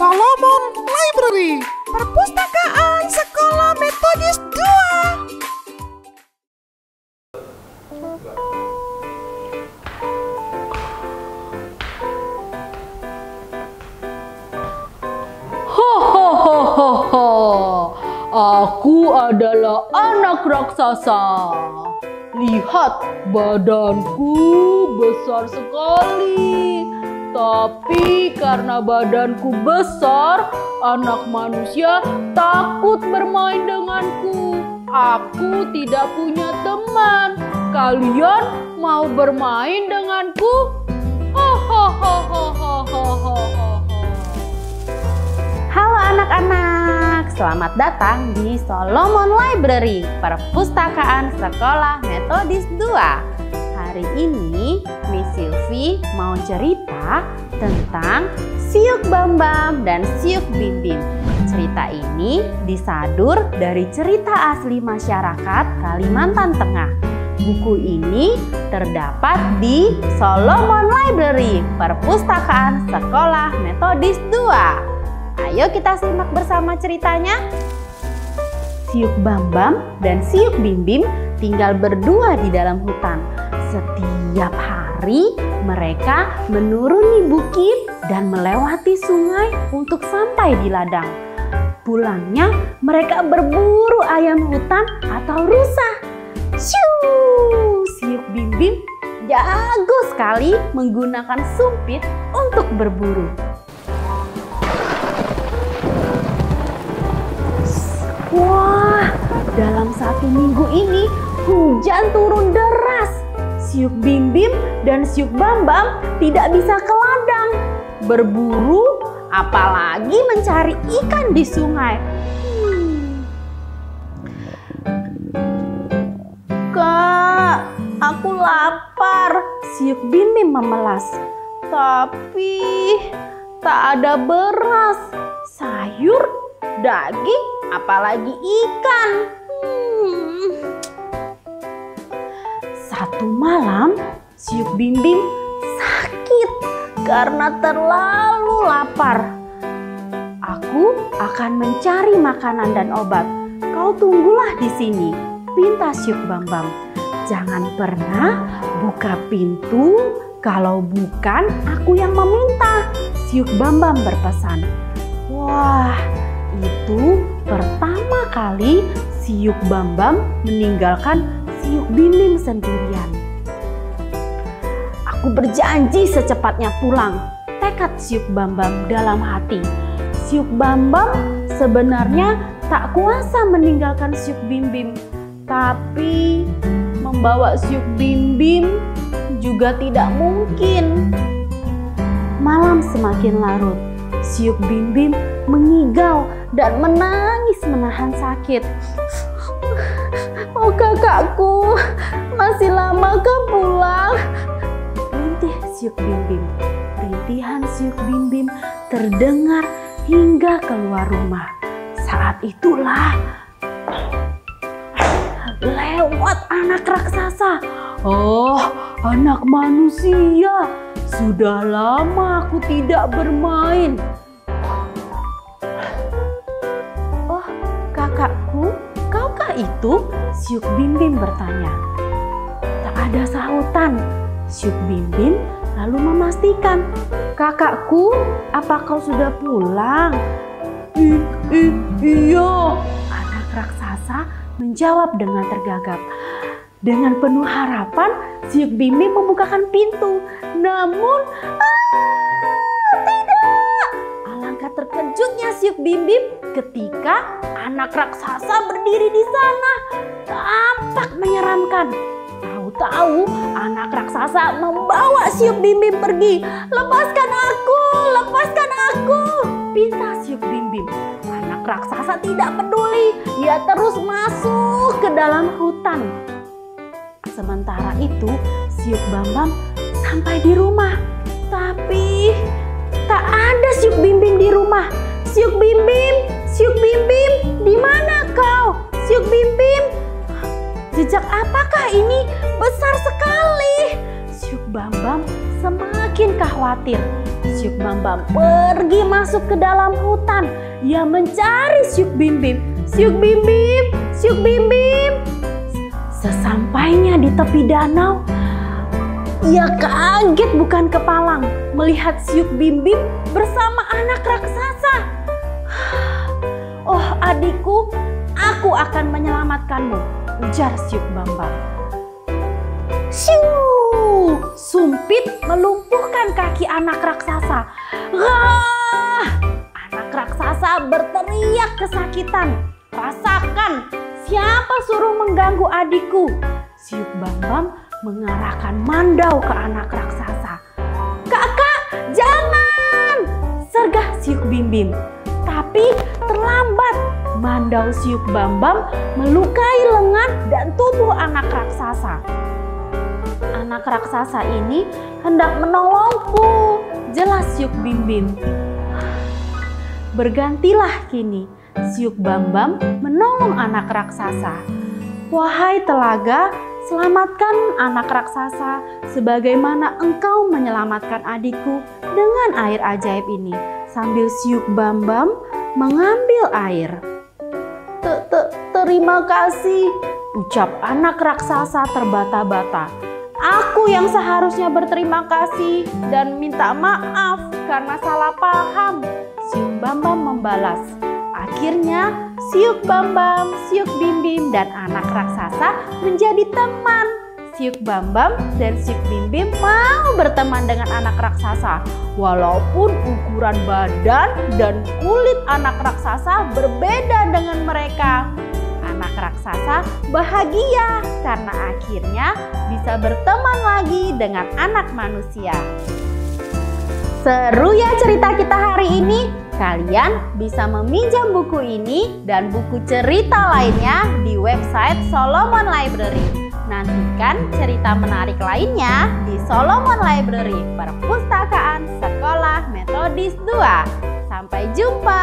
Solomon Library, Perpustakaan Sekolah Metodis 2. Aku adalah anak raksasa. Lihat, badanku besar sekali. Tapi karena badanku besar, anak manusia takut bermain denganku. Aku tidak punya teman. Kalian mau bermain denganku? Halo anak-anak, selamat datang di Solomon Library, Perpustakaan Sekolah Metodis 2. Hari ini Miss Sylvie mau cerita tentang Siuk Bambam dan Siuk Bimbim. Cerita ini disadur dari cerita asli masyarakat Kalimantan Tengah. Buku ini terdapat di Solomon Library, Perpustakaan Sekolah Metodis 2. Ayo kita simak bersama ceritanya. Siuk Bambam dan Siuk Bimbim tinggal berdua di dalam hutan. Setiap hari mereka menuruni bukit dan melewati sungai untuk sampai di ladang. Pulangnya mereka berburu ayam hutan atau rusa. Shoo! Siuk Bimbim jago sekali menggunakan sumpit untuk berburu. Wah, dalam 1 minggu ini hujan turun deras. Siuk Bimbim dan Siuk Bambam tidak bisa ke ladang berburu, apalagi mencari ikan di sungai. Kak, aku lapar. Siuk Bimbim memelas. Tapi tak ada beras, sayur, daging, apalagi ikan. Satu malam, Siuk Bimbim sakit karena terlalu lapar. Aku akan mencari makanan dan obat. Kau tunggulah di sini, pinta Siuk Bambam. Jangan pernah buka pintu kalau bukan aku yang meminta, Siuk Bambam berpesan. Wah, itu pertama kali Siuk Bambam meninggalkan Siuk Bimbim sendirian. Aku berjanji secepatnya pulang, tekad Siuk Bambam dalam hati. Siuk Bambam sebenarnya tak kuasa meninggalkan Siuk Bimbim, tapi membawa Siuk Bimbim juga tidak mungkin. Malam semakin larut, Siuk Bimbim mengigau dan menangis menahan sakit. Oh kakakku, masih lamakah pulang? Rintih Siuk Bimbim. Rintihan Siuk Bimbim terdengar hingga keluar rumah. Saat itulah lewat anak raksasa. Oh, anak manusia, sudah lama aku tidak bermain. Oh, kakakku, kaukah itu? Siuk Bimbim bertanya. Tak ada sahutan. Siuk Bimbim lalu memastikan, kakakku, apa kau sudah pulang? Iya. Anak raksasa menjawab dengan tergagap. Dengan penuh harapan, Siuk Bimbim membukakan pintu. Namun, tidak! Alangkah terkejutnya Siuk Bimbim ketika anak raksasa berdiri di sana. Tampak menyeramkan. Tahu-tahu anak raksasa membawa Siuk Bimbim pergi. Lepaskan aku! Lepaskan aku! Pinta Siuk Bimbim. Anak raksasa tidak peduli. Ia terus masuk ke dalam hutan. Sementara itu, Siuk Bambam sampai di rumah. Tapi tak ada Siuk Bimbim di rumah. Siuk Bimbim, Siuk Bimbim, di mana kau? Siuk Bimbim, jejak apakah ini? Besar sekali. Siuk Bambam semakin khawatir. Syuk Bambam pergi masuk ke dalam hutan. Ia mencari Syuk Bim Bim. Syuk Bim Bim, Syuk Bim Bim. Sesampainya di tepi danau, ia kaget bukan kepalang melihat Syuk Bim Bim bersama anak raksasa. "Oh adikku, aku akan menyelamatkanmu," ujar Syuk Bambam. Shoo! Sumpit melumpuhkan kaki anak raksasa. "Rah!" Anak raksasa berteriak kesakitan. "Rasakan, siapa suruh mengganggu adikku?" Syuk Bambam mengarahkan mandau ke anak raksasa. "Kakak, jangan!" sergah Syuk Bim Bim. Tapi terlambat. Mandau Syuk Bambam melukai lengan dan tubuh anak raksasa. "Anak raksasa ini hendak menolongku," jelas Syuk Bim Bim. Bergantilah kini. Syuk Bambam menolong anak raksasa. "Wahai telaga, selamatkan anak raksasa sebagaimana engkau menyelamatkan adikku dengan air ajaib ini," sambil Syuk Bambam mengambil air. "Terima kasih," ucap anak raksasa terbata-bata. "Aku yang seharusnya berterima kasih dan minta maaf karena salah paham," Syuk Bambam membalas. Akhirnya Syuk Bambam, Syuk Bim Bim dan anak raksasa menjadi teman. Syuk Bambam dan Syuk Bim Bim mau berteman dengan anak raksasa walaupun ukuran badan dan kulit anak raksasa berbeda dengan mereka. Anak raksasa bahagia karena akhirnya bisa berteman lagi dengan anak manusia. Seru ya cerita kita hari ini. Kalian bisa meminjam buku ini dan buku cerita lainnya di website Solomon Library. Nantikan cerita menarik lainnya di Solomon Library, Perpustakaan Sekolah Metodis 2. Sampai jumpa.